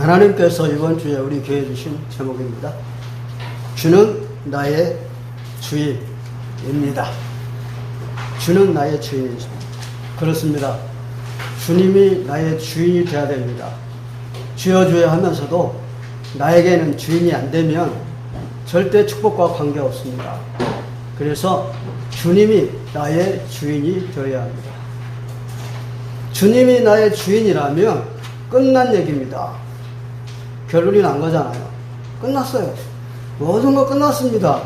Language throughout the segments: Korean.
하나님께서 이번 주에 우리 교회에 주신 제목입니다. 주는 나의 주인입니다. 주는 나의 주인이십니다. 그렇습니다. 주님이 나의 주인이 되어야 됩니다. 주여 주여 하면서도 나에게는 주인이 안 되면 절대 축복과 관계없습니다. 그래서 주님이 나의 주인이 되어야 합니다. 주님이 나의 주인이라면 끝난 얘기입니다. 결론이 난 거잖아요. 끝났어요. 모든 거 끝났습니다.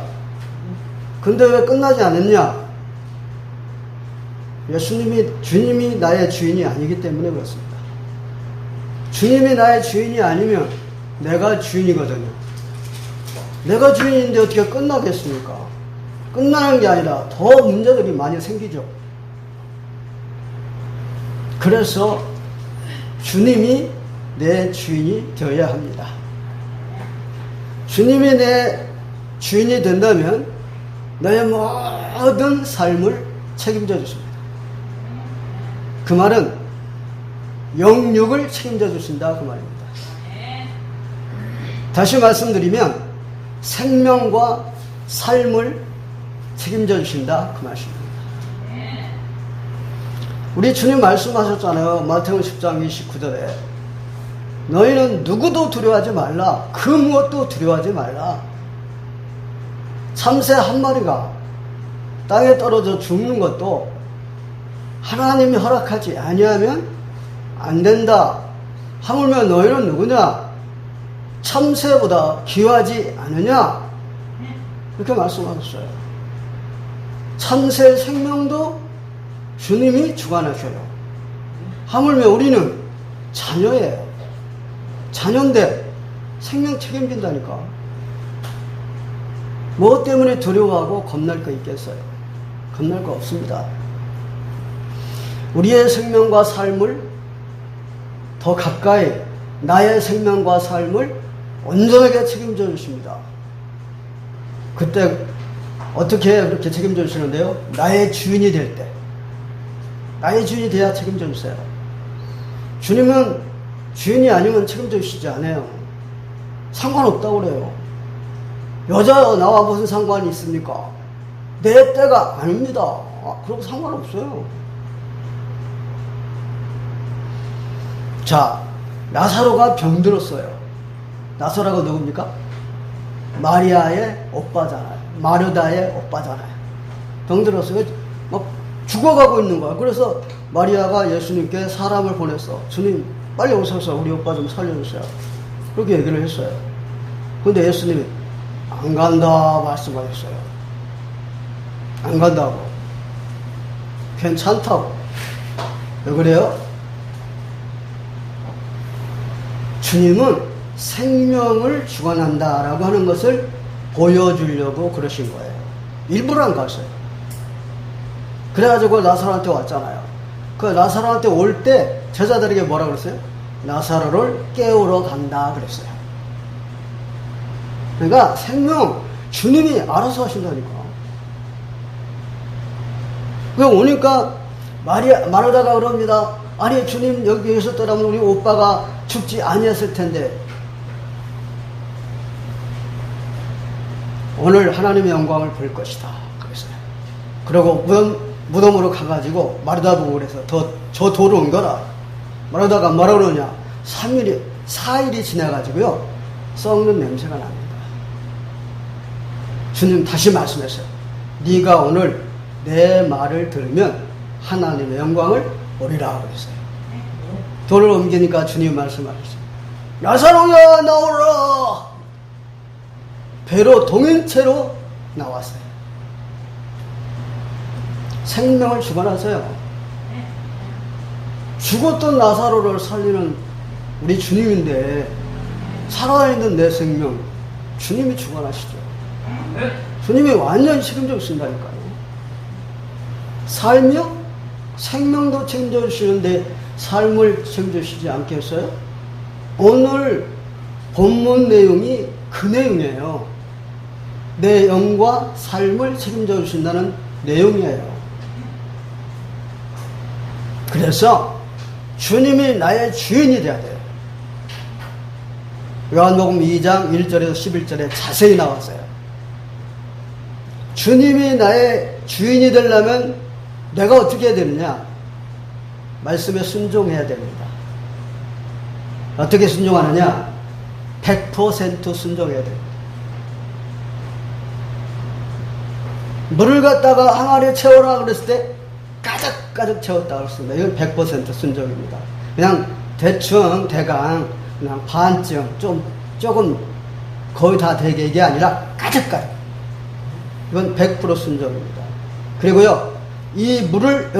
근데 왜 끝나지 않았냐? 주님이 나의 주인이 아니기 때문에 그렇습니다. 주님이 나의 주인이 아니면 내가 주인이거든요. 내가 주인인데 어떻게 끝나겠습니까? 끝나는 게 아니라 더 문제들이 많이 생기죠. 그래서 주님이 내 주인이 되어야 합니다. 주님이 내 주인이 된다면 나의 모든 삶을 책임져 주십니다. 그 말은 영육을 책임져 주신다 그 말입니다. 다시 말씀드리면 생명과 삶을 책임져 주신다 그 말씀입니다. 우리 주님 말씀하셨잖아요. 마태복음 10장 29절에 너희는 누구도 두려워하지 말라. 그 무엇도 두려워하지 말라. 참새 한 마리가 땅에 떨어져 죽는 것도 하나님이 허락하지 아니하면 안 된다. 하물며 너희는 누구냐? 참새보다 귀하지 않으냐? 이렇게 말씀하셨어요. 참새의 생명도 주님이 주관하셔요. 하물며 우리는 자녀예요. 자녀인데 생명 책임진다니까. 뭐 때문에 두려워하고 겁날 거 있겠어요? 겁날 거 없습니다. 우리의 생명과 삶을 더 가까이 나의 생명과 삶을 온전하게 책임져 주십니다. 그때 어떻게 그렇게 책임져 주시는데요? 나의 주인이 될 때. 나의 주인이 돼야 책임져 주세요. 주님은 주인이 아니면 책임져 주시지 않아요. 상관없다고 그래요. 여자 나와 무슨 상관이 있습니까? 내 때가 아닙니다. 그러고 상관없어요. 자, 나사로가 병들었어요. 나사로가 누굽니까? 마리아의 오빠잖아요. 마르다의 오빠잖아요. 병들었어요. 막 죽어가고 있는 거야. 그래서 마리아가 예수님께 사람을 보냈어. 주님 빨리 오셔서 우리 오빠 좀 살려주세요. 그렇게 얘기를 했어요. 근데 예수님이 안 간다 말씀하셨어요. 안 간다고. 괜찮다고. 왜 그래요? 주님은 생명을 주관한다라고 하는 것을 보여주려고 그러신 거예요. 일부러 안 갔어요. 그래가지고 나사로한테 왔잖아요. 그 나사로한테 올 때 제자들에게 뭐라 그랬어요? 나사로를 깨우러 간다 그랬어요. 그러니까 생명 주님이 알아서 하신다니까. 그 오니까 마르다가 그럽니다. 아니 주님 여기 계셨더라면 우리 오빠가 죽지 아니었을 텐데. 오늘 하나님의 영광을 볼 것이다 그랬어요. 그리고 무덤으로 가가지고 마르다 보고 그래서 저 돌을 옮겨라. 마르다가 뭐라 그러냐? 4일이 지나가지고요 썩는 냄새가 납니다. 주님 다시 말씀했어요. 네가 오늘 내 말을 들으면 하나님의 영광을 보리라 그랬어요. 돌을 옮기니까 주님 말씀하셨어요. 나사로야 나오라. 배로 동행체로 나왔어요. 생명을 주관하세요. 죽었던 나사로를 살리는 우리 주님인데 살아있는 내 생명 주님이 주관하시죠. 주님이 완전히 책임져 주신다니까요. 삶이요? 생명도 책임져 주시는데 삶을 책임져 주시지 않겠어요? 오늘 본문 내용이 그 내용이에요. 내 영과 삶을 책임져 주신다는 내용이에요. 그래서 주님이 나의 주인이 되어야 돼요. 요한복음 2장 1절에서 11절에 자세히 나왔어요. 주님이 나의 주인이 되려면 내가 어떻게 해야 되느냐? 말씀에 순종해야 됩니다. 어떻게 순종하느냐? 100% 순종해야 됩니다. 물을 갖다가 항아리에 채워라 그랬을 때 가득가득 채웠다 그랬습니다. 이건 100% 순종입니다. 그냥 대충 대강 그냥 반쯤 조금 거의 다 되게 이게 아니라 가득가득. 이건 100% 순종입니다. 그리고요, 이 물을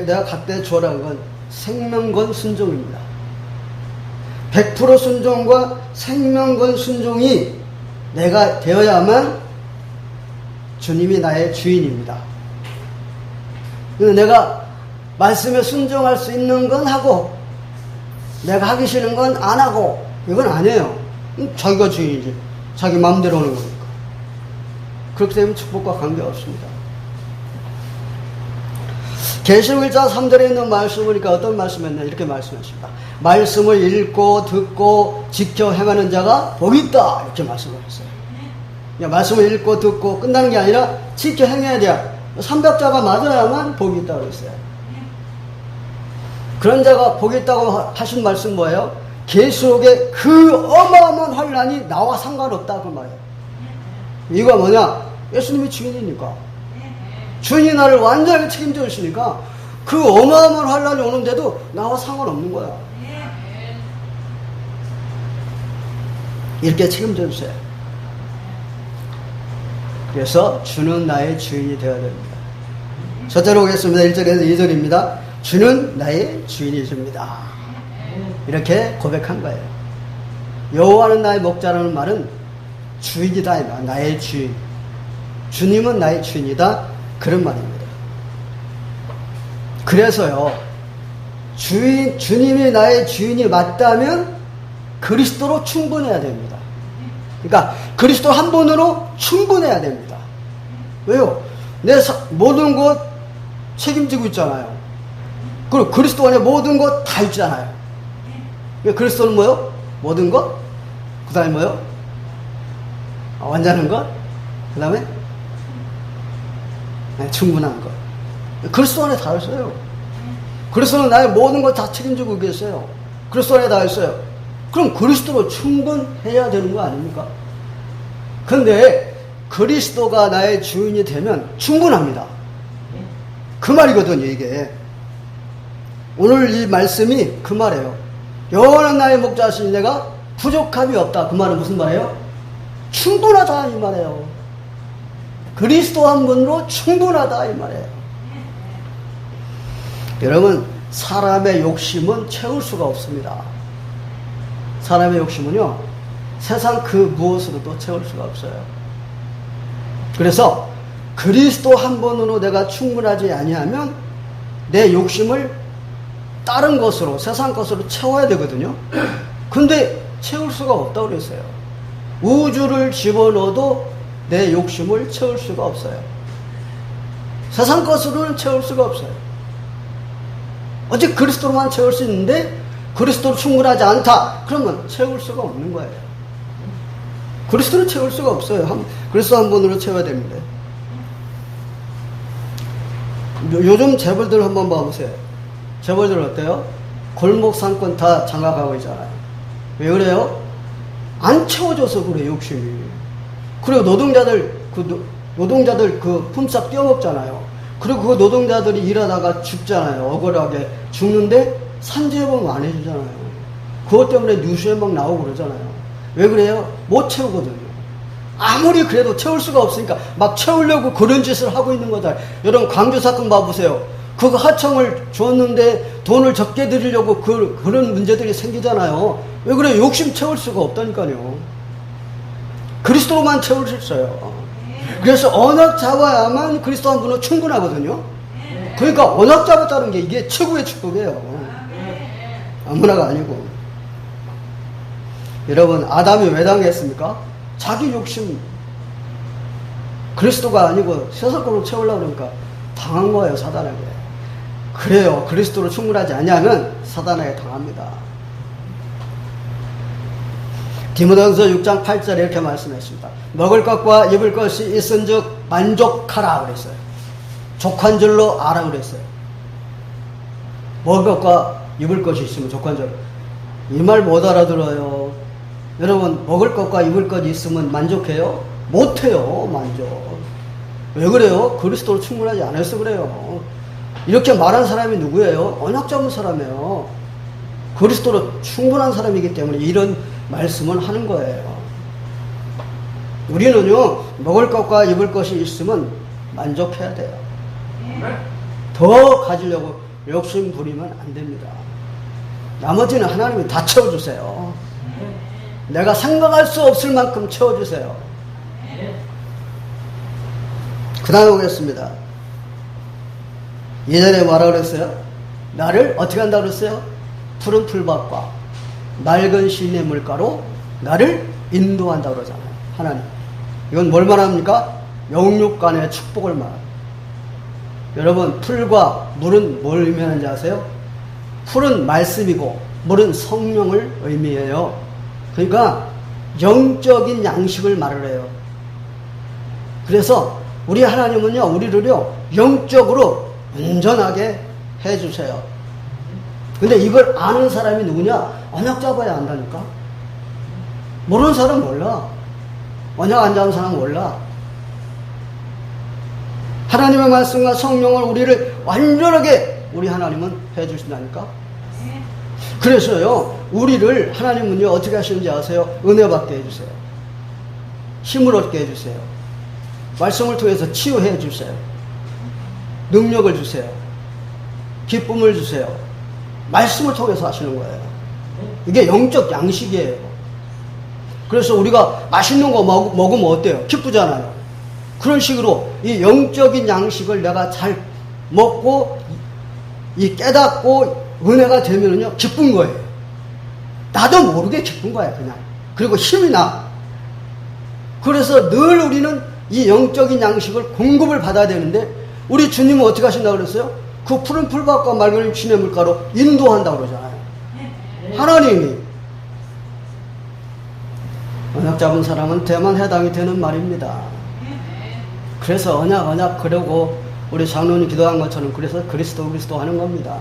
내가 갖다 주어라는 건 생명건 순종입니다. 100% 순종과 생명건 순종이 내가 되어야만 주님이 나의 주인입니다. 내가 말씀에 순종할 수 있는 건 하고 내가 하기 싫은 건 안 하고 이건 아니에요. 자기가 주인이지. 자기 마음대로 하는 거니까. 그렇게 되면 축복과 관계없습니다. 계시록 1장 3절에 있는 말씀을 보니까 어떤 말씀이었냐 이렇게 말씀하십니다. 말씀을 읽고 듣고 지켜 행하는 자가 복이 있다 이렇게 말씀을 했어요. 말씀을 읽고 듣고 끝나는 게 아니라 지켜 행해야 돼요. 삼박자가 맞아야만 복이 있다고 했어요. 그런 자가 복이 있다고 하신 말씀 뭐예요? 계시록에 그 어마어마한 환란이 나와 상관없다 그 말이에요. 이거 뭐냐? 예수님이 주인이니까. 주인이 나를 완전히 책임져 주시니까 그 어마어마한 환란이 오는데도 나와 상관없는 거야. 이렇게 책임져 주세요. 그래서 주는 나의 주인이 되어야 됩니다. 첫째로 보겠습니다. 1절에서 2절입니다. 주는 나의 주인이십니다. 이렇게 고백한 거예요. 여호와는 나의 목자라는 말은 주인이다. 나의 주인. 주님은 나의 주인이다. 그런 말입니다. 그래서요, 주님이 나의 주인이 맞다면 그리스도로 충분해야 됩니다. 그러니까 그리스도 한 분으로 충분해야 됩니다. 왜요? 내 모든 것 책임지고 있잖아요. 그리고 그리스도 안에 모든 것 다 있잖아요. 그리스도는 뭐요? 모든 것? 그 다음에 뭐요? 완전한 것? 그 다음에 충분한 것. 그리스도 안에 다 있어요. 그리스도는 나의 모든 걸 다 책임지고 계세요. 그리스도 안에 다 있어요. 그럼 그리스도로 충분해야 되는 거 아닙니까? 근데 그리스도가 나의 주인이 되면 충분합니다. 그 말이거든요, 이게. 오늘 이 말씀이 그 말이에요. 여호와는 나의 목자시니 내가 부족함이 없다. 그 말은 무슨 말이에요? 충분하다 이 말이에요. 그리스도 한 분으로 충분하다 이 말이에요. 여러분, 사람의 욕심은 채울 수가 없습니다. 사람의 욕심은요, 세상 그 무엇으로도 채울 수가 없어요. 그래서 그리스도 한 분으로 내가 충분하지 아니하면 내 욕심을 다른 것으로, 세상 것으로 채워야 되거든요. 근데 채울 수가 없다고 그랬어요. 우주를 집어넣어도 내 욕심을 채울 수가 없어요. 세상 것으로는 채울 수가 없어요. 어째 그리스도로만 채울 수 있는데 그리스도로 충분하지 않다. 그러면 채울 수가 없는 거예요. 그리스도로 채울 수가 없어요. 그리스도 한 분으로 채워야 됩니다. 요즘 재벌들 한번 봐보세요. 재벌들 어때요? 골목 상권 다 장악하고 있잖아요. 왜 그래요? 안 채워줘서 그래, 욕심이. 그리고 노동자들 그 품삯 떼어먹잖아요. 그리고 그 노동자들이 일하다가 죽잖아요. 억울하게 죽는데 산재보험 안 해주잖아요. 그것 때문에 뉴스에 막 나오고 그러잖아요. 왜 그래요? 못 채우거든요. 아무리 그래도 채울 수가 없으니까 막 채우려고 그런 짓을 하고 있는 거다. 여러분, 광주 사건 봐보세요. 그거 하청을 줬는데 돈을 적게 드리려고 그런 문제들이 생기잖아요. 왜 그래요? 욕심 채울 수가 없다니까요. 그리스도로만 채울 수 있어요. 그래서 언약 잡아야만 그리스도 한 분은 충분하거든요. 그러니까 언약 잡았다는 게 이게 최고의 축복이에요. 아무나가 아니고. 여러분, 아담이 왜 당했습니까? 자기 욕심. 그리스도가 아니고 세상 걸로 채우려고 그러니까 당한 거예요, 사단에게. 그래요. 그리스도로 충분하지 않으면 사단에게 당합니다. 디모데전서 6장 8절에 이렇게 말씀했습니다. 먹을 것과 입을 것이 있은즉 만족하라 그랬어요. 족한 줄로 알아 그랬어요. 먹을 것과 입을 것이 있으면 족한 줄. 이 말 못 알아들어요. 여러분, 먹을 것과 입을 것이 있으면 만족해요? 못해요, 만족. 왜 그래요? 그리스도로 충분하지 않아서 그래요. 이렇게 말한 사람이 누구예요? 언약 잡은 사람이에요. 그리스도로 충분한 사람이기 때문에 이런 말씀을 하는 거예요. 우리는요, 먹을 것과 입을 것이 있으면 만족해야 돼요. 더 가지려고 욕심 부리면 안 됩니다. 나머지는 하나님이 다 채워주세요. 내가 생각할 수 없을 만큼 채워주세요. 그 다음에 보겠습니다. 예전에 뭐라 그랬어요? 나를 어떻게 한다고 그랬어요? 푸른 풀밭과 맑은 시내 물가로 나를 인도한다고 그러잖아요. 하나님. 이건 뭘 말합니까? 영육 간의 축복을 말합니다. 여러분, 풀과 물은 뭘 의미하는지 아세요? 풀은 말씀이고 물은 성령을 의미해요. 그러니까 영적인 양식을 말을 해요. 그래서 우리 하나님은요, 우리를요, 영적으로 온전하게 해주세요. 근데 이걸 아는 사람이 누구냐? 언약 잡아야 안다니까. 모르는 사람 몰라. 언약 안 잡은 사람 몰라. 하나님의 말씀과 성령을 우리를 완전하게 우리 하나님은 해주신다니까. 그래서요, 우리를 하나님은요, 어떻게 하시는지 아세요? 은혜 받게 해주세요. 힘을 얻게 해주세요. 말씀을 통해서 치유해 주세요. 능력을 주세요. 기쁨을 주세요. 말씀을 통해서 하시는 거예요. 이게 영적 양식이에요. 그래서 우리가 맛있는 거 먹으면 어때요? 기쁘잖아요. 그런 식으로 이 영적인 양식을 내가 잘 먹고 이 깨닫고 은혜가 되면은요, 기쁜 거예요. 나도 모르게 기쁜 거야, 그냥. 그리고 힘이 나. 그래서 늘 우리는 이 영적인 양식을 공급을 받아야 되는데, 우리 주님은 어떻게 하신다고 그랬어요? 그 푸른 풀밭과 맑은 시냇 물가로 인도한다고 그러잖아요. 하나님이. 언약 잡은 사람은 대만 해당이 되는 말입니다. 그래서 언약 그러고 우리 장로님 기도한 것처럼 그래서 그리스도 하는 겁니다.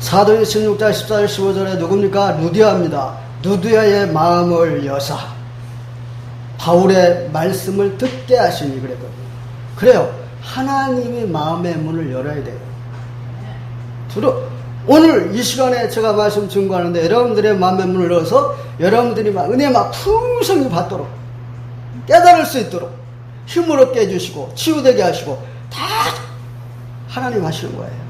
사도행 16장 14절 15절에 누굽니까? 루디아입니다. 루디아의 마음을 여사 바울의 말씀을 듣게 하시니 그랬거든요. 그래요. 하나님이 마음의 문을 열어야 돼요. 오늘 이 시간에 제가 말씀 증거하는데 여러분들의 마음의 문을 열어서 여러분들이 은혜 풍성히 받도록 깨달을 수 있도록 힘을 얻게 해주시고 치유되게 하시고 다 하나님 하시는 거예요.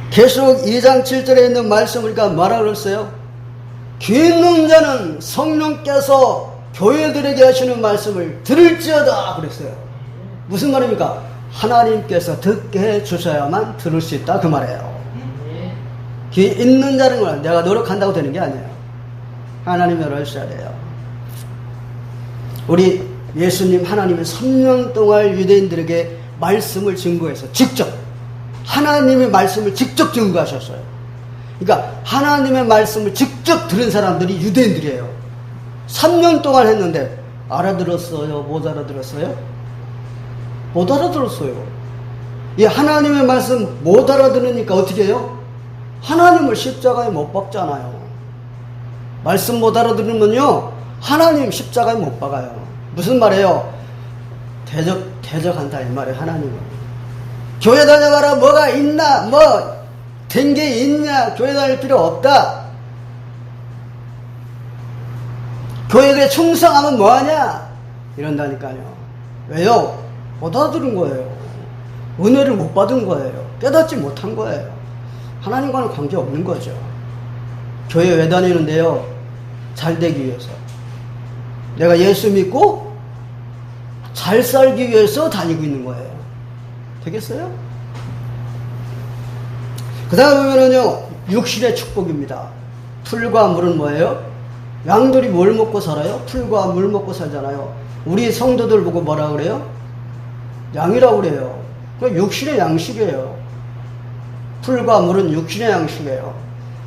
계시록 2장 7절에 있는 말씀을 뭐라 그랬어요? 귀 있는 자는 성령께서 교회들에게 하시는 말씀을 들을지어다 그랬어요. 무슨 말입니까? 하나님께서 듣게 해주셔야만 들을 수 있다 그 말이에요. 귀 있는 자는 건 내가 노력한다고 되는 게 아니에요. 하나님 열어주셔야 돼요. 우리 예수님 하나님은 3년 동안 유대인들에게 말씀을 증거해서 직접 하나님의 말씀을 직접 증거하셨어요. 그러니까 하나님의 말씀을 직접 들은 사람들이 유대인들이에요. 3년 동안 했는데 알아들었어요? 못 알아들었어요? 못 알아들었어요. 이 하나님의 말씀 못 알아들으니까 어떻게 해요? 하나님을 십자가에 못 박잖아요. 말씀 못알아들으면요 하나님 십자가에 못 박아요. 무슨 말이에요? 대적한다 이 말이에요. 하나님은 교회 다녀봐라 뭐가 있나 뭐 된 게 있냐 교회 다닐 필요 없다. 교회에 충성하면 뭐하냐 이런다니까요. 왜요? 못 알아들은 거예요. 은혜를 못 받은 거예요. 깨닫지 못한 거예요. 하나님과는 관계없는 거죠. 교회 왜 다니는데요? 잘 되기 위해서. 내가 예수 믿고 잘 살기 위해서 다니고 있는 거예요. 되겠어요? 그 다음에 보면은요, 육신의 축복입니다. 풀과 물은 뭐예요? 양들이 뭘 먹고 살아요? 풀과 물 먹고 살잖아요. 우리 성도들 보고 뭐라 그래요? 양이라고 그래요. 그 육신의 양식이에요. 풀과 물은 육신의 양식이에요.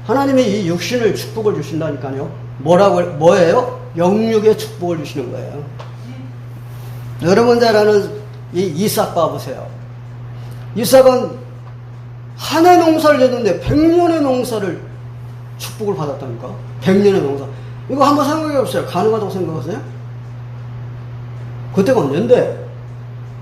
하나님이 이 육신을 축복을 주신다니까요. 뭐예요? 영육의 축복을 주시는 거예요. 여러분 잘 아는 이 이삭 봐보세요. 이삭은 한 해 농사를 냈는데 100년의 농사를 축복을 받았다니까. 100년의 농사. 이거 한번 생각해 보세요. 가능하다고 생각하세요? 그때가 언젠데?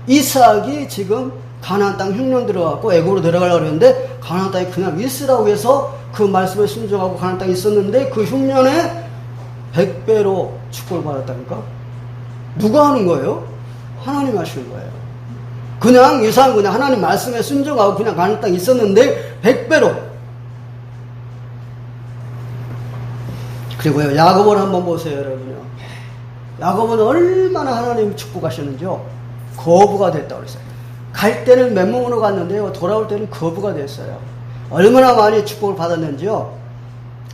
이삭이 지금 가나안 땅 흉년 들어갔고 애굽으로 들어가려고 했는데 가나안 땅에 그냥 있으라고 해서 그 말씀에 순종하고 가나안 땅에 있었는데 그 흉년에 100배로 축복을 받았다니까? 누가 하는 거예요? 하나님이 하시는 거예요. 그냥 이삭은 그냥 하나님 말씀에 순종하고 그냥 가나안 땅에 있었는데 100배로. 그리고요, 야곱을 한번 보세요, 여러분요. 야곱은 얼마나 하나님이 축복하셨는지요. 거부가 됐다고 그랬어요. 갈 때는 맨몸으로 갔는데요, 돌아올 때는 거부가 됐어요. 얼마나 많이 축복을 받았는지요.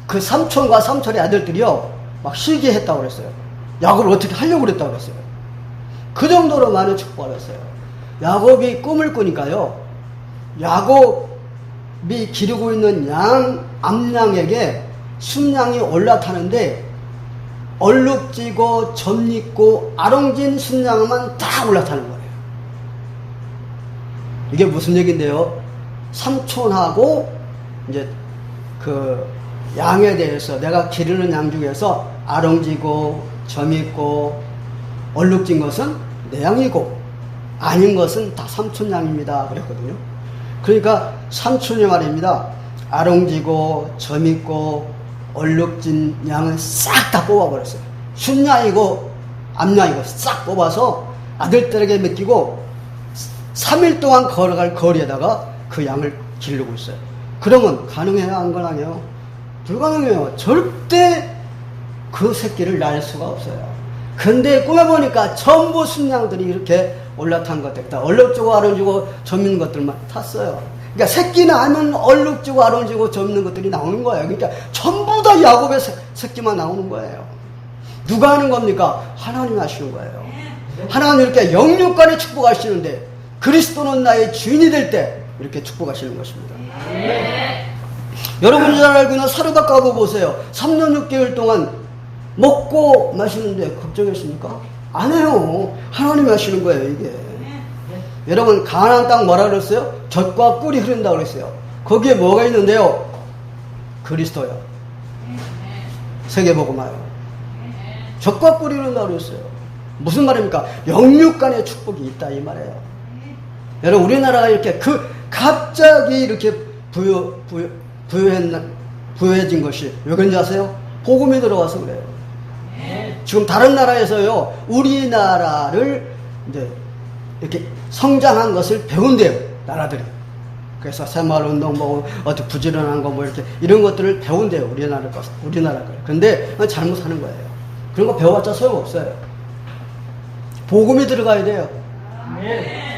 그 삼촌과 삼촌의 아들들이요, 막 시기했다고 그랬어요. 야곱을 어떻게 하려고 그랬다고 그랬어요. 그 정도로 많이 축복받았어요. 야곱이 꿈을 꾸니까요, 야곱이 기르고 있는 암양에게 순양이 올라타는데 얼룩지고 점있고 아롱진 순양만 다 올라타는 거예요. 이게 무슨 얘기인데요? 삼촌하고 이제 그 양에 대해서 내가 기르는 양 중에서 아롱지고 점있고 얼룩진 것은 내 양이고 아닌 것은 다 삼촌 양입니다. 그랬거든요. 그러니까 삼촌이 말입니다. 아롱지고 점있고 얼룩진 양을 싹 다 뽑아버렸어요. 순양이고 암양이고 싹 뽑아서 아들들에게 맡기고 3일 동안 걸어갈 거리에다가 그 양을 기르고 있어요. 그러면 가능해요? 안 가능해요? 불가능해요. 절대 그 새끼를 날 수가 없어요. 근데 꿈에 보니까 전부 순양들이 이렇게 올라탄 것들, 다 얼룩지고 아롱지고 점있는 것들만 탔어요. 그러니까 새끼 낳으면 얼룩지고 아롱지고 점있는 것들이 나오는 거예요. 그러니까 전부 다 야곱의 새끼만 나오는 거예요. 누가 하는 겁니까? 하나님이 하시는 거예요. 하나님 이렇게 영육간에 축복하시는데 그리스도는 나의 주인이 될 때 이렇게 축복하시는 것입니다. 여러분이 잘 알고 있는 사르밧 가보 보세요. 3년 6개월 동안 먹고 마시는데 걱정했습니까? 안 해요. 하나님이 하시는 거예요, 이게. 여러분, 가나안 땅 뭐라 그랬어요? 젖과 꿀이 흐른다고 그랬어요. 거기에 뭐가 있는데요? 그리스도요. 세계복음화요. 젖과 꿀이 흐른다고 그랬어요. 무슨 말입니까? 영육간의 축복이 있다, 이 말이에요. 여러분, 우리나라가 이렇게 갑자기 이렇게 부유해진 것이 왜 그런지 아세요? 복음이 들어와서 그래요. 지금 다른 나라에서요, 우리나라를 이제 이렇게 성장한 것을 배운대요, 나라들이. 그래서 새마을운동 뭐 어떻게 부지런한 거 뭐 이렇게 이런 것들을 배운대요, 우리나라 걸. 그런데 잘못하는 거예요. 그런 거 배워봤자 소용없어요. 복음이 들어가야 돼요.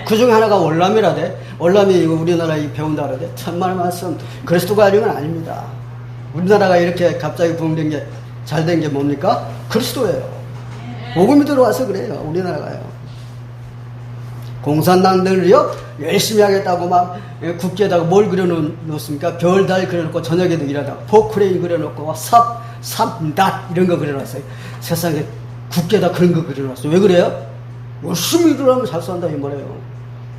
그 중에 하나가 월남이라대. 월남이 이거 우리나라 배운다 그러대. 천만 말씀. 그리스도가 아니면 아닙니다. 우리나라가 이렇게 갑자기 부흥된 게 잘 된 게 뭡니까? 그리스도예요. 복음이 들어와서 그래요. 우리나라가요. 공산당들이요 열심히 하겠다고 막 국기에다가 뭘 그려놓습니까? 별, 달 그려놓고 저녁에도 일하다가 포크레인 그려놓고 삼닷 이런 거 그려놨어요. 세상에 국기에다 그런 거 그려놨어요. 왜 그래요? 열심히 일하면 잘 산다 이 말이에요.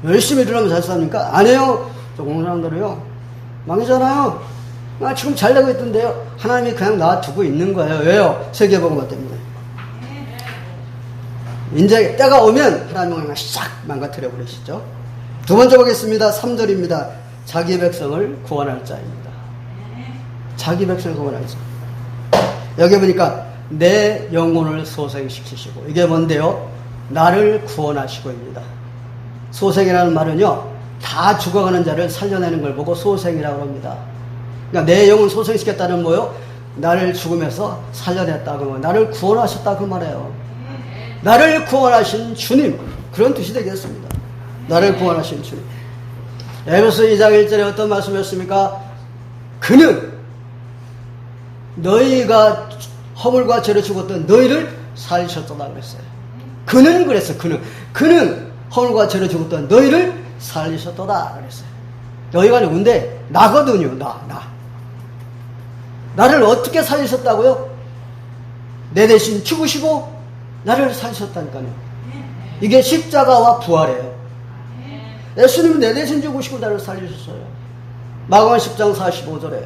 열심히 일하면 잘 삽니까? 안 해요. 저 공산당들이요 망이잖아요. 지금 잘 되고 있던데요. 하나님이 그냥 놔두고 있는 거예요. 왜요? 세계복음화 때문에. 이제 때가 오면 하나님은 그냥 싹 망가뜨려 버리시죠. 두 번째 보겠습니다. 3절입니다. 자기 백성을 구원할 자입니다. 자기 백성을 구원할 자. 여기 보니까 내 영혼을 소생시키시고, 이게 뭔데요? 나를 구원하시고입니다. 소생이라는 말은요, 다 죽어가는 자를 살려내는 걸 보고 소생이라고 합니다. 그러니까 내 영혼 소생시켰다는 뭐요? 나를 죽음에서 살려냈다. 그러면 나를 구원하셨다 그 말이에요. 나를 구원하신 주님, 그런 뜻이 되겠습니다. 나를 구원하신 주님. 에베소 2장 1절에 어떤 말씀이었습니까? 그는 너희가 허물과 죄를 죽었던 너희를 살리셨다 그랬어요. 그는 그랬어. 그는 허물과 죄를 죽었던 너희를 살리셨도다 그랬어요. 여기가 누군데? 나거든요. 나. 나를 어떻게 살리셨다고요? 내 대신 죽으시고 나를 살리셨다니까요. 이게 십자가와 부활이에요. 예수님은 내 대신 죽으시고 나를 살리셨어요. 마가복음 10장 45절에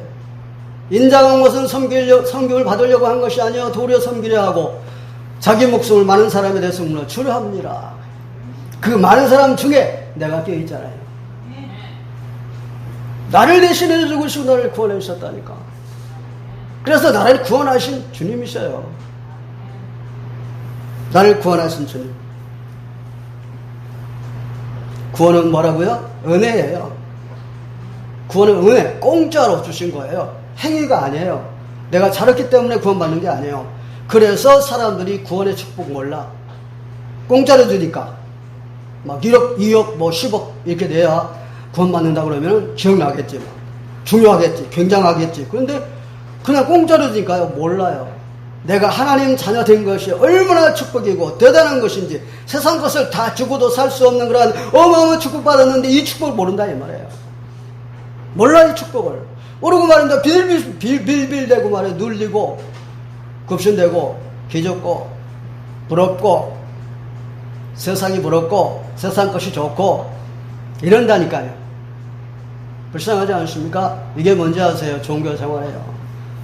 인자한 것은 섬김을 받으려고 한 것이 아니여 도리어 섬기려 하고 자기 목숨을 많은 사람에 대해서 물어 주려 합니다. 그 많은 사람 중에 내가 껴있잖아요. 나를 대신해 죽으시고 나를 구원해 주셨다니까. 그래서 나를 구원하신 주님이셔요. 나를 구원하신 주님. 구원은 뭐라고요? 은혜예요. 구원은 은혜, 공짜로 주신 거예요. 행위가 아니에요. 내가 잘했기 때문에 구원받는 게 아니에요. 그래서 사람들이 구원의 축복 몰라. 공짜로 주니까 막 1억, 2억, 뭐 10억 이렇게 내야 구원받는다 그러면 기억나겠지, 막. 중요하겠지, 굉장하겠지. 그런데 그냥 공짜로 주니까요, 몰라요. 내가 하나님 자녀 된 것이 얼마나 축복이고 대단한 것인지, 세상 것을 다 주고도 살 수 없는 그런 어마어마한 축복 받았는데 이 축복을 모른다 이 말이에요. 몰라. 이 축복을 모르고 말인데 빌빌대고 말해. 눌리고 급신되고 기죽고 부럽고 세상이 부럽고 세상 것이 좋고 이런다니까요. 불쌍하지 않습니까? 이게 뭔지 아세요? 종교생활이에요.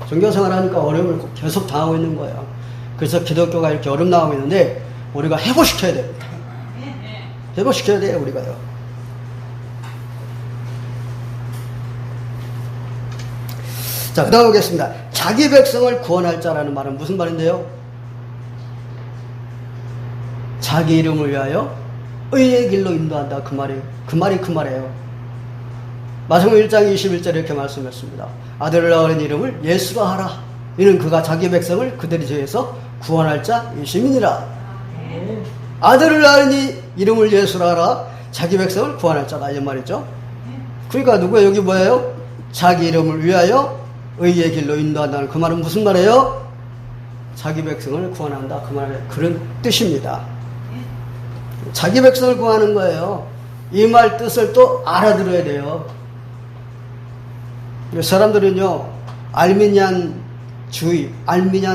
종교생활하니까 어려움을 계속 당하고 있는 거예요. 그래서 기독교가 이렇게 어려움 당하고 있는데 우리가 회복시켜야 됩니다. 회복시켜야 돼요, 우리가요. 자, 그 다음 보겠습니다. 자기 백성을 구원할 자라는 말은 무슨 말인데요? 자기 이름을 위하여 의의 길로 인도한다. 그 말이에요. 마태복음 1장 21절에 이렇게 말씀했습니다. 아들을 낳은 이름을 예수라 하라. 이는 그가 자기 백성을 그들의 죄에서 구원할 자 예수님이니라. 아들을 낳은 이름을 예수라 하라. 자기 백성을 구원할 자다. 이 말이죠. 그러니까 누구예요? 여기 뭐예요? 자기 이름을 위하여 의의 길로 인도한다는 그 말은 무슨 말이에요? 자기 백성을 구원한다. 그 말은 그런 뜻입니다. 자기 백성을 구하는 거예요. 이 말 뜻을 또 알아들어야 돼요. 사람들은요, 알미니안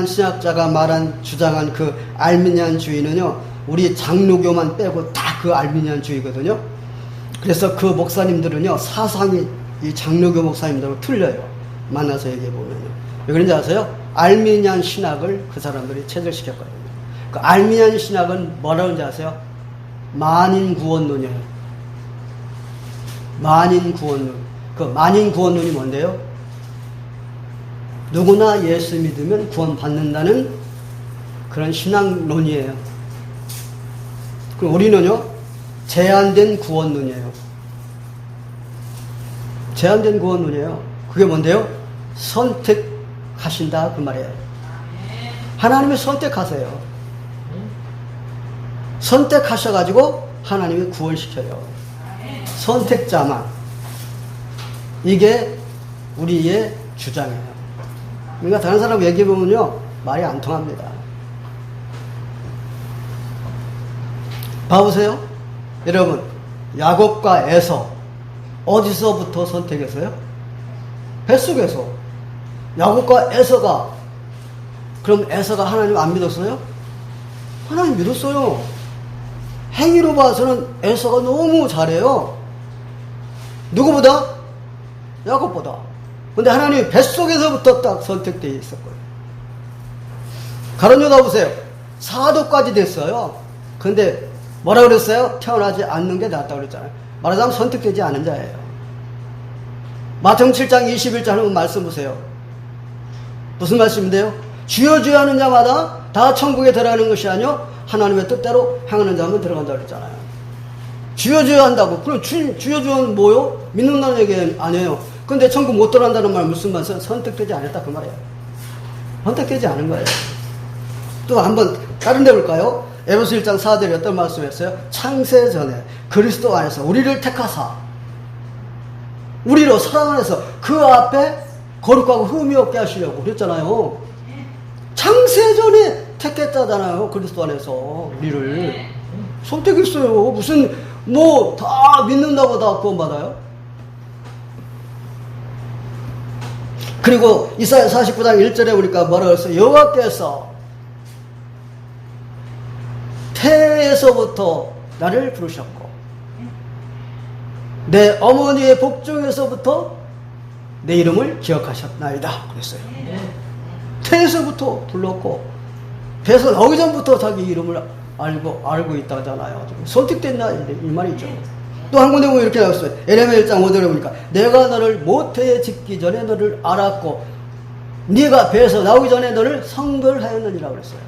신학자가 주장한 그 알미니안주의는요, 우리 장로교만 빼고 다 그 알미니안주의거든요. 그래서 그 목사님들은요, 사상이 이 장로교 목사님들하고 틀려요. 만나서 얘기해보면요. 왜 그런지 아세요? 알미니안 신학을 그 사람들이 체질시켰거든요. 그 알미니안 신학은 뭐라고 하는지 아세요? 만인구원론이에요. 만인구원론. 그 만인구원론이 뭔데요? 누구나 예수 믿으면 구원받는다는 그런 신앙론이에요. 그럼 우리는요, 제한된 구원론이에요. 제한된 구원론이에요. 그게 뭔데요? 선택하신다 그 말이에요. 하나님이 선택하세요. 선택하셔가지고 하나님이 구원시켜요. 선택자만. 이게 우리의 주장이에요. 그러니까 다른 사람 얘기해보면요, 말이 안 통합니다. 봐보세요. 여러분, 야곱과 에서 어디서부터 선택했어요? 뱃속에서. 야곱과 에서가, 그럼 에서가 하나님 안 믿었어요? 하나님 믿었어요. 행위로 봐서는 에서가 너무 잘해요. 누구보다? 야곱보다. 근데 하나님이 뱃속에서부터 딱 선택되어 있었거든요. 가론유다 보세요. 사도까지 됐어요. 근데 뭐라 그랬어요? 태어나지 않는 게 낫다고 그랬잖아요. 말하자면 선택되지 않은 자예요. 마태복음 7장 21절 한번 말씀 보세요. 무슨 말씀인데요? 주여 주여 하는 자마다 다 천국에 들어가는 것이 아니요 하나님의 뜻대로 행하는 자만 들어간다고 그랬잖아요. 주여 주여 한다고. 그럼 주여 주여는 뭐요? 믿는다는 얘기 아니에요. 근데 천국 못 들어간다는 말 무슨 말이에요? 선택되지 않았다 그 말이에요. 선택되지 않은 거예요. 또 한번 다른 데 볼까요? 에베소 1장 4절에 어떤 말씀을 했어요? 창세 전에 그리스도 안에서 우리를 택하사 우리로 사랑 안에서 그 앞에 거룩하고 흠이 없게 하시려고 그랬잖아요. 창세 전에 택했다잖아요. 그리스도 안에서 우리를 선택했어요. 무슨 뭐 다 믿는다고 다 구원받아요? 그리고 이사야 49장 1절에 보니까 뭐라고 했어요? 여호와께서 태에서부터 나를 부르셨고 내 어머니의 복중에서부터 내 이름을 기억하셨나이다 그랬어요. 태에서부터 불렀고 배에서 나오기 전부터 자기 이름을 알고 있다잖아요. 선택됐나 이 말이죠. 또 한 군데 보면 이렇게 나왔어요. 에레미야 1장 5절에 보니까 내가 너를 모태에 짓기 전에 너를 알았고 네가 배에서 나오기 전에 너를 성별하였느니라 그랬어요.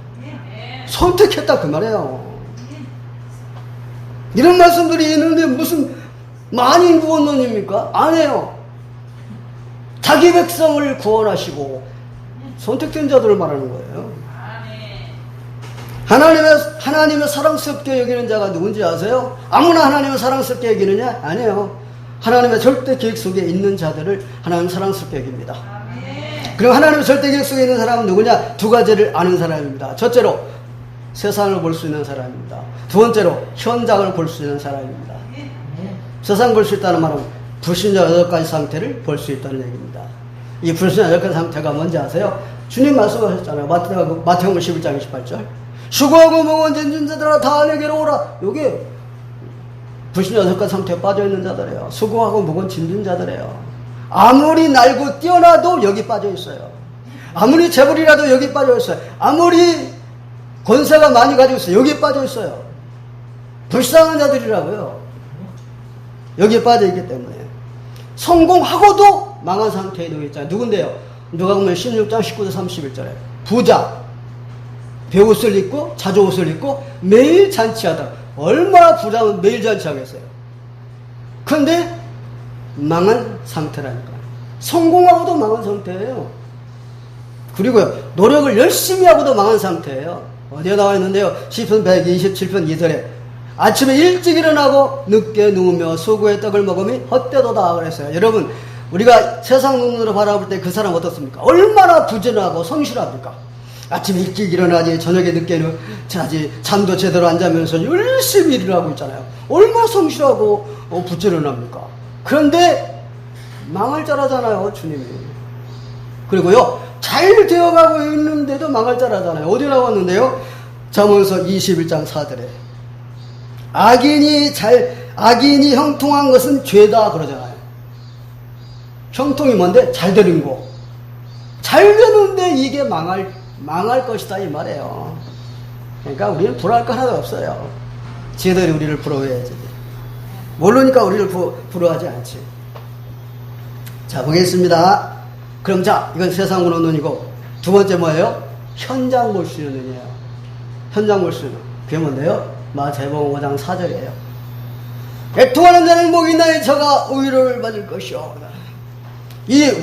선택했다 그 말이에요. 이런 말씀들이 있는데 무슨 만인 구원론입니까? 아니에요. 자기 백성을 구원하시고 선택된 자들을 말하는 거예요. 하나님을 사랑스럽게 여기는 자가 누군지 아세요? 아무나 하나님을 사랑스럽게 여기느냐? 아니에요. 하나님의 절대 계획 속에 있는 자들을 하나님은 사랑스럽게 여깁니다. 그리고 하나님의 절대 계획 속에 있는 사람은 누구냐? 두 가지를 아는 사람입니다. 첫째로 세상을 볼 수 있는 사람입니다. 두 번째로 현장을 볼 수 있는 사람입니다. 세상 볼 수 있다는 말은 불신자 8가지 상태를 볼 수 있다는 얘기입니다. 이 불신자 8가지 상태가 뭔지 아세요? 주님 말씀하셨잖아요. 마태복음 11장 28절. 수고하고 무거운 짐진 자들아 다 내게로 오라. 여기 불신자 8가지 상태에 빠져있는 자들이에요. 수고하고 무거운 짐진 자들이에요. 아무리 날고 뛰어나도 여기 빠져있어요. 아무리 재벌이라도 여기 빠져있어요. 아무리 권세가 많이 가지고 있어요. 여기에 빠져있어요. 불쌍한 자들이라고요. 여기에 빠져있기 때문에 성공하고도 망한 상태에 놓여 있잖아요. 누군데요? 누가 보면 16장 19절 31절에 부자 배옷을 입고 자주옷을 입고 매일 잔치하다. 얼마나 부자면 매일 잔치하겠어요. 그런데 망한 상태라니까. 성공하고도 망한 상태예요. 그리고요 노력을 열심히 하고도 망한 상태예요. 어디에 나와 있는데요? 시편 127편 2절에 아침에 일찍 일어나고 늦게 누우며 수고의 떡을 먹음이 헛되도다 그랬어요. 여러분 우리가 세상 눈으로 바라볼 때 그 사람 어떻습니까? 얼마나 부지런하고 성실합니까? 아침에 일찍 일어나지 저녁에 늦게 자지 잠도 제대로 안 자면서 열심히 일을 하고 있잖아요. 얼마나 성실하고 부지런합니까? 그런데 망할 자라잖아요 주님이. 그리고요 잘 되어가고 있는데도 망할 자라잖아요. 어디 나왔는데요? 잠언서 21장 4절에 악인이 형통한 것은 죄다 그러잖아요. 형통이 뭔데? 잘 되는 거. 잘 되는데 이게 망할 것이다 이 말이에요. 그러니까 우리는 부러워할 거 하나도 없어요. 쟤들이 우리를 부러워해야지. 모르니까 우리를 부러워하지 않지. 자 보겠습니다. 그럼 자 이건 세상 보는 눈이고 두 번째 뭐예요? 현장 볼 수 있는 눈이에요. 현장 볼 수 있는. 그게 뭔데요? 마태복음 5장 4절이에요. 애통하는 자는 목이 나의 저가 의를 받을 것이요.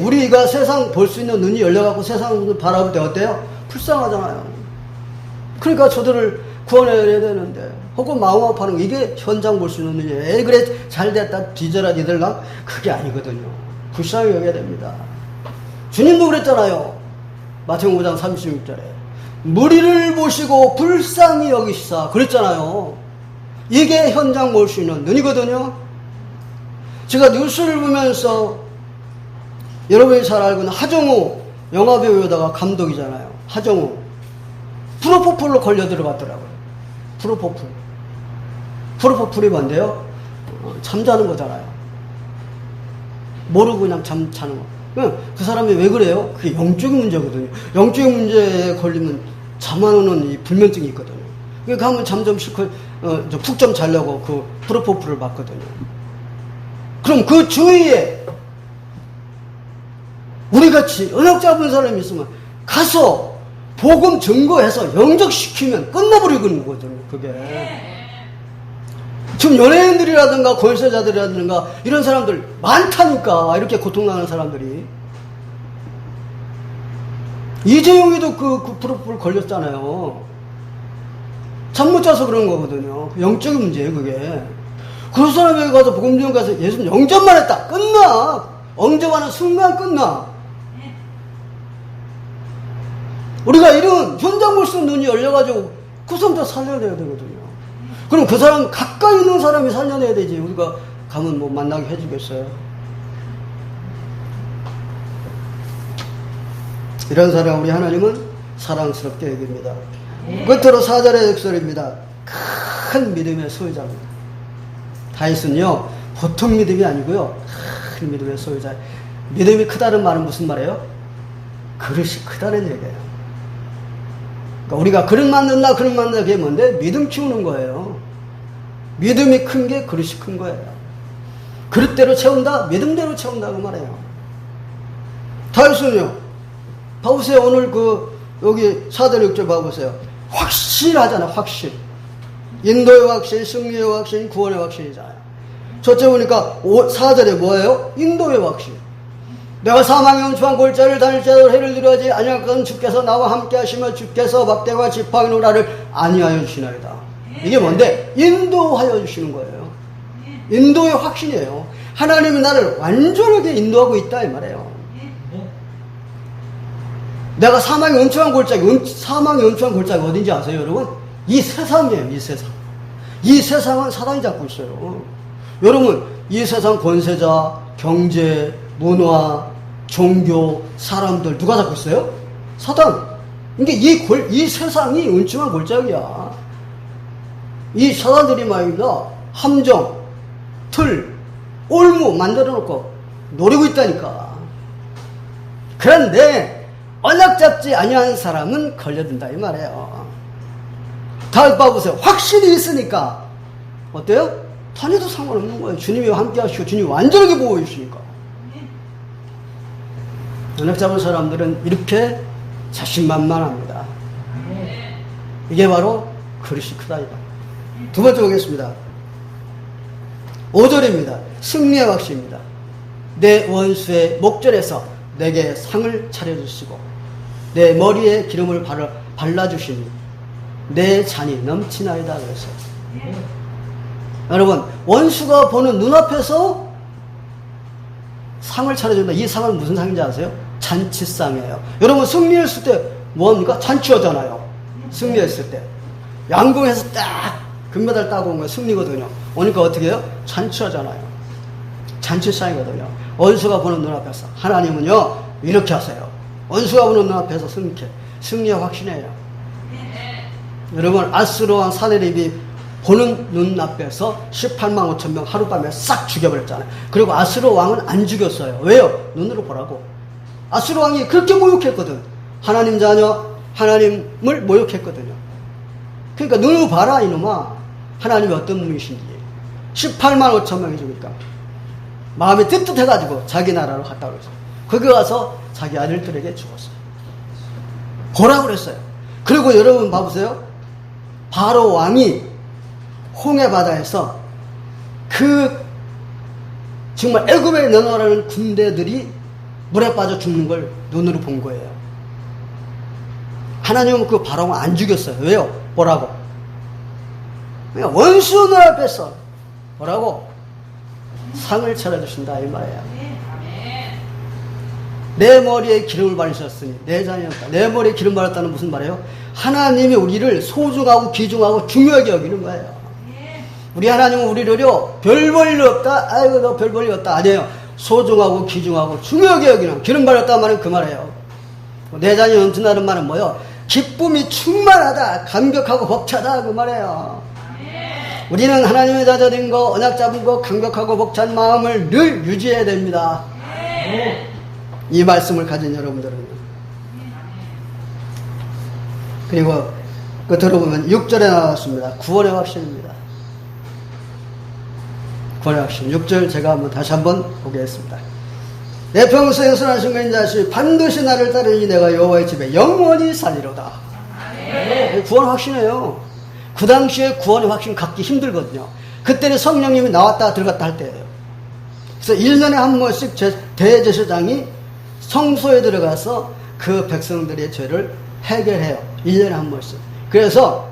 우리가 세상 볼 수 있는 눈이 열려갖고 세상 눈을 바라볼 때 어때요? 불쌍하잖아요. 그러니까 저들을 구원해야 되는데 혹은 마음 아파하는 이게 현장 볼 수 있는 눈이에요. 에이 그래 잘됐다 뒤져라 니들랑 그게 아니거든요. 불쌍히 여겨야 됩니다. 주님도 그랬잖아요. 마태복음 5장 36절에 무리를 보시고 불쌍히 여기시사 그랬잖아요. 이게 현장 볼 수 있는 눈이거든요. 제가 뉴스를 보면서 여러분이 잘 알고 있는 하정우 영화배우여다가 감독이잖아요. 하정우 프로포폴로 걸려 들어갔더라고요. 프로포폴이 뭔데요? 잠자는 거잖아요. 모르고 그냥 잠자는 거. 그 사람이 왜 그래요? 그게 영적인 문제거든요. 영적인 문제에 걸리면 잠 안 오는 이 불면증이 있거든요. 그러니까 가면 잠 좀 푹 좀 자려고 그 프로포폴을 맞거든요. 그럼 그 주위에 우리같이 언약 잡은 사람이 있으면 가서 복음 증거해서 영접시키면 끝나버리는 거거든요. 그게 지금 연예인들이라든가 권세자들이라든가 이런 사람들 많다니까. 이렇게 고통나는 사람들이. 이재용이도 그 프로포폴 걸렸잖아요. 잠 못 자서 그런 거거든요. 영적인 문제예요 그게. 그 사람에게 가서 복음 증거해서 예수님 영접만 했다 끝나. 영접하는 순간 끝나. 우리가 이런 현장 볼 수 있는 눈이 열려가지고 그 사람들 살려야 되거든요. 그럼 그 사람 가까이 있는 사람이 살려내야 되지. 우리가 가면 뭐 만나게 해주겠어요? 이런 사람 우리 하나님은 사랑스럽게 여깁니다. 끝으로 4절의 역설입니다. 큰 믿음의 소유자입니다. 다윗은요 보통 믿음이 아니고요 큰 믿음의 소유자. 믿음이 크다는 말은 무슨 말이에요? 그릇이 크다는 얘기예요. 그러니까 우리가 그릇 만든다 그릇 만든다 그게 뭔데? 믿음 키우는 거예요. 믿음이 큰 게 그릇이 큰 거예요. 그릇대로 채운다? 믿음대로 채운다 그 말이에요. 다윗은요 봐보세요. 오늘 여기 4절 6절 봐보세요. 확실하잖아 확실. 인도의 확신, 승리의 확신, 구원의 확신이잖아요. 저쪽 보니까 4절에 뭐예요? 인도의 확신. 내가 사망의 엄청한 골짜기를 다닐지라도 해를 이루어지 아니하거든 주께서 나와 함께 하시며 주께서 막대와 지팡이로 나를 안위하여 주시나이다. 이게 뭔데? 인도하여 주시는 거예요. 인도의 확신이에요. 하나님이 나를 완전하게 인도하고 있다 이 말이에요. 내가 사망의 엄청한 골짜기, 사망의 엄청한 골짜기 어딘지 아세요 여러분? 이 세상이에요. 이 세상. 이 세상은 사단이 잡고 있어요. 여러분 이 세상 권세자, 경제, 문화, 종교, 사람들 누가 잡고 있어요? 사단. 그러니까 이 세상이 음침한 골짜기야. 이 사단들이 말입니다. 함정, 틀, 올무 만들어 놓고 노리고 있다니까. 그런데 언약 잡지 아니한 사람은 걸려든다 이 말이에요. 다 봐보세요. 확신이 있으니까 어때요? 다녀도 상관없는 거예요. 주님이 함께 하시고 주님이 완전하게 보호해 주시니까. 언약 잡은 사람들은 이렇게 자신만만합니다. 이게 바로 그릇이 크다 이거. 두 번째 보겠습니다. 5절입니다. 승리의 확신입니다. 내 원수의 목전에서 내게 상을 차려주시고 내 머리에 기름을 발라주시니 내 잔이 넘치나이다 그랬어요. 여러분 원수가 보는 눈앞에서 상을 차려준다. 이 상은 무슨 상인지 아세요? 잔치상이에요. 여러분 승리했을 때 뭐합니까? 잔치하잖아요. 승리했을 때 양궁에서 딱 금메달 따고 온 거 승리거든요. 오니까 어떻게 해요? 잔치하잖아요. 잔치상이거든요. 원수가 보는 눈앞에서. 하나님은요 이렇게 하세요. 원수가 보는 눈앞에서 승리의 확신이에요. 여러분 아스로 왕 사네립이 보는 눈앞에서 18만 5천 명 하룻밤에 싹 죽여버렸잖아요. 그리고 아스로 왕은 안 죽였어요. 왜요? 눈으로 보라고. 아스로 왕이 그렇게 모욕했거든. 하나님 자녀 하나님을 모욕했거든요. 그러니까 눈으로 봐라 이놈아. 하나님이 어떤 분이신지. 18만 5천 명이 죽으니까 마음이 뜨뜻해가지고 자기 나라로 갔다 그랬어요. 거기 가서 자기 아들들에게 죽었어요. 보라고 그랬어요. 그리고 여러분 봐보세요. 바로 왕이 홍해 바다에서 정말 애굽에 내놓으라는 군대들이 물에 빠져 죽는 걸 눈으로 본 거예요. 하나님은 그 바로 왕 안 죽였어요. 왜요? 보라고. 원수 눈앞에서 뭐라고? 상을 차려주신다 이 말이에요. 내 머리에 기름을 바르셨으니 내 자녀였다. 내 머리에 기름 바랐다는 무슨 말이에요? 하나님이 우리를 소중하고 귀중하고 중요하게 여기는 거예요. 우리 하나님은 우리를요 별 볼 일 없다. 아이고 너 별 볼 일 없다. 아니에요. 소중하고 귀중하고 중요하게 여기는 기름 바랐다는 말은 그 말이에요. 내 자녀 넘친다는 말은 뭐예요? 기쁨이 충만하다. 감격하고 벅차다 그 말이에요. 우리는 하나님의 자녀된 거, 언약 잡은 거, 강력하고 벅찬 마음을 늘 유지해야 됩니다. 이 말씀을 가진 여러분들은. 그리고 끝으로 보면 6절에 나왔습니다. 구원의 확신입니다. 구원의 확신. 6절 제가 다시 한번 보겠습니다. 내 평소에 선하신 것인 자시 반드시 나를 따르니 내가 여호와의 집에 영원히 살리로다. 구원 확신이에요. 그 당시에 구원의 확신 갖기 힘들거든요. 그때는 성령님이 나왔다 들어갔다 할 때예요. 그래서 1년에 한 번씩 대제사장이 성소에 들어가서 그 백성들의 죄를 해결해요. 1년에 한 번씩. 그래서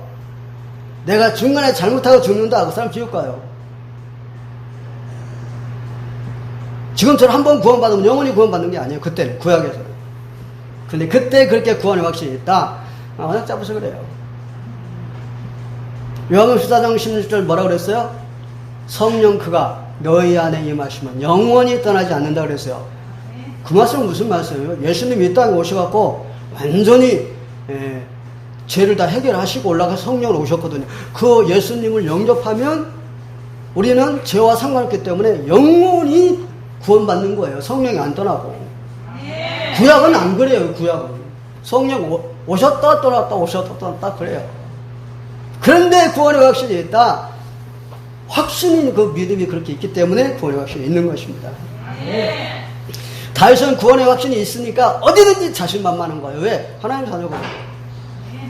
내가 중간에 잘못하고 죽는다. 그 사람 지옥 가요. 지금처럼 한 번 구원받으면 영원히 구원받는 게 아니에요. 그때는 구약에서는. 근데 그때 그렇게 구원의 확신이 있다. 언약 잡아서 그래요. 요한복음 14장 16절 뭐라 그랬어요? 성령 그가 너희 안에 임하시면 영원히 떠나지 않는다 그랬어요. 그 말씀은 무슨 말씀이에요? 예수님이 이 땅에 오셔갖고 완전히 죄를 다 해결하시고 올라가서 성령으로 오셨거든요. 그 예수님을 영접하면 우리는 죄와 상관없기 때문에 영원히 구원받는 거예요. 성령이 안 떠나고. 구약은 안 그래요. 구약은 성령 오셨다 떠났다 오셨다 떠났다 그래요. 그런데 구원의 확신이 있다. 확신이 그 믿음이 그렇게 있기 때문에 구원의 확신이 있는 것입니다. 다윗은 구원의 확신이 있으니까 어디든지 자신만만한 거예요. 왜? 하나님 자녀거든요.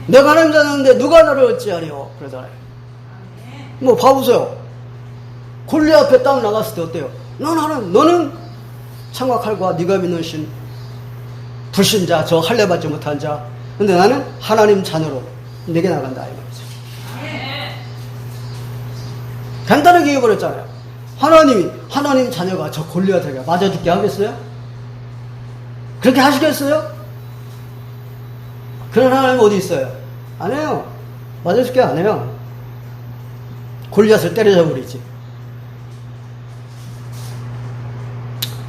내가 하나님 자녀인데 누가 나를 어찌하리요? 그러잖아요. 뭐 봐보세요. 골리앗 앞에 딱 나갔을 때 어때요? 너는 창과 칼과 네가 믿는 신 불신자, 저 할례 받지 못한 자. 근데 나는 하나님 자녀로 내게 나간다 이 말이죠. 간단하게 얘기해버렸잖아요. 하나님 자녀가 저 골리앗에게 맞아 죽게 하겠어요? 그렇게 하시겠어요? 그런 하나님 어디 있어요? 안 해요. 맞아 죽게 안 해요. 골리앗을 때려잡아 버리지.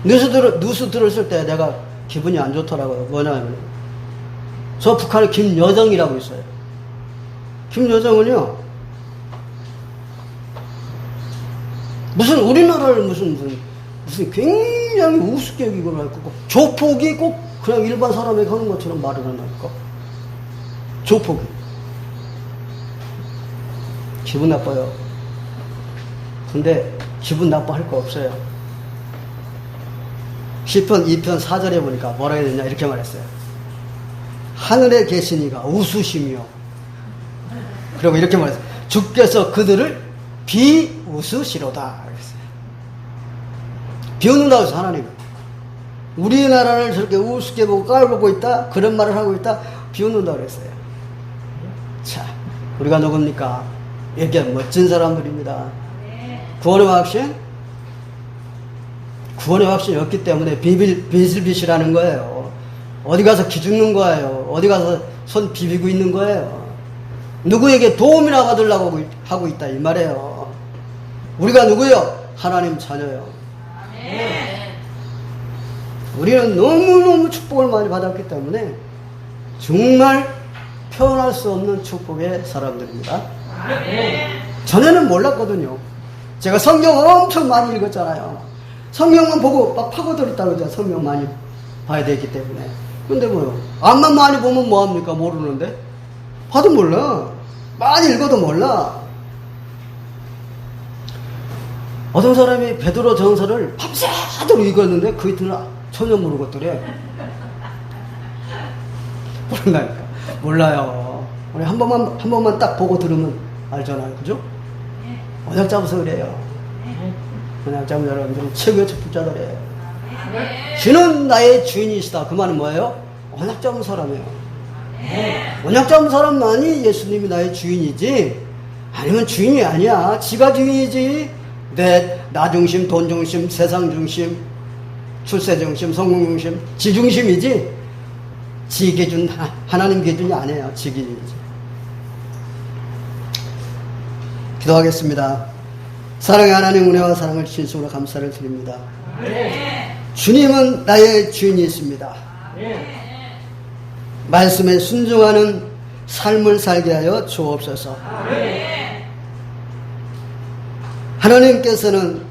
뉴스 들었을 때 내가 기분이 안 좋더라고요. 뭐냐면 저 북한에 김여정이라고 있어요. 김여정은요 무슨 우리나라를 무슨 굉장히 우습게 여기고 할거 조폭이 꼭 그냥 일반 사람에게 하는 것처럼 말을 한다니까. 조폭이 기분 나빠요. 근데 기분 나빠할 거 없어요. 시편 2편 4절에 보니까 뭐라 해야 되냐 이렇게 말했어요. 하늘에 계신 이가 웃으시며, 그리고 이렇게 말했어요. 주께서 그들을 비웃으시로다 그랬어요. 비웃는다고 해서 하나님은 우리나라를 저렇게 우습게 보고 깔보고 있다 그런 말을 하고 있다 비웃는다고 그랬어요. 자, 우리가 누굽니까? 이렇게 멋진 사람들입니다. 구원의 확신이 없기 때문에 비실비실하는 거예요. 어디 가서 기죽는 거예요. 어디 가서 손 비비고 있는 거예요. 누구에게 도움이나 받으려고 하고 있다 이 말이에요. 우리가 누구요? 하나님 자녀요. 우리는 너무너무 축복을 많이 받았기 때문에 정말 표현할 수 없는 축복의 사람들입니다. 전에는 몰랐거든요. 제가 성경 엄청 많이 읽었잖아요. 성경만 보고 막 파고들었다고 그러죠. 성경 많이 봐야 되기 때문에. 근데 뭐요? 앞만 많이 보면 뭐합니까? 모르는데? 봐도 몰라. 많이 읽어도 몰라. 어떤 사람이 베드로 전서를 밤새도록 읽었는데 그 이튿날 전혀 모르겠더래. 모른다니까. 몰라요. 우리 한 번만 딱 보고 들으면 알잖아요. 그죠? 언약 잡아서 그래요. 언약 잡은 여러분들은 최고의 축복자들이에요. 주는 나의 주인이시다. 그 말은 뭐예요? 언약 잡은 사람이에요. 언약 잡은 사람만이 예수님이 나의 주인이지, 아니면 주인이 아니야. 지가 주인이지. 나 중심, 돈 중심, 세상 중심, 출세 중심, 성공 중심, 지 중심이지, 지 기준, 하나님 기준이 아니에요. 지 기준이지. 기도하겠습니다. 사랑의 하나님, 은혜와 사랑을 진심으로 감사를 드립니다. 주님은 나의 주인이십니다. 말씀에 순종하는 삶을 살게 하여 주옵소서. 하나님께서는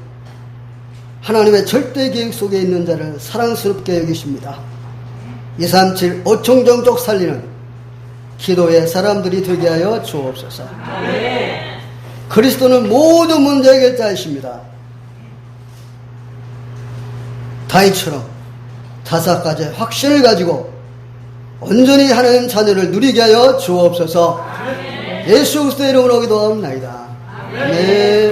하나님의 절대 계획 속에 있는 자를 사랑스럽게 여기십니다. 237 어청정적 살리는 기도의 사람들이 되게 하여 주옵소서. 그리스도는 모든 문제 해결자이십니다. 다윗처럼 다사까지 확신을 가지고 온전히 하나님 자녀를 누리게 하여 주옵소서. 예수 그리스도의 이름으로 기도합니다. 아멘.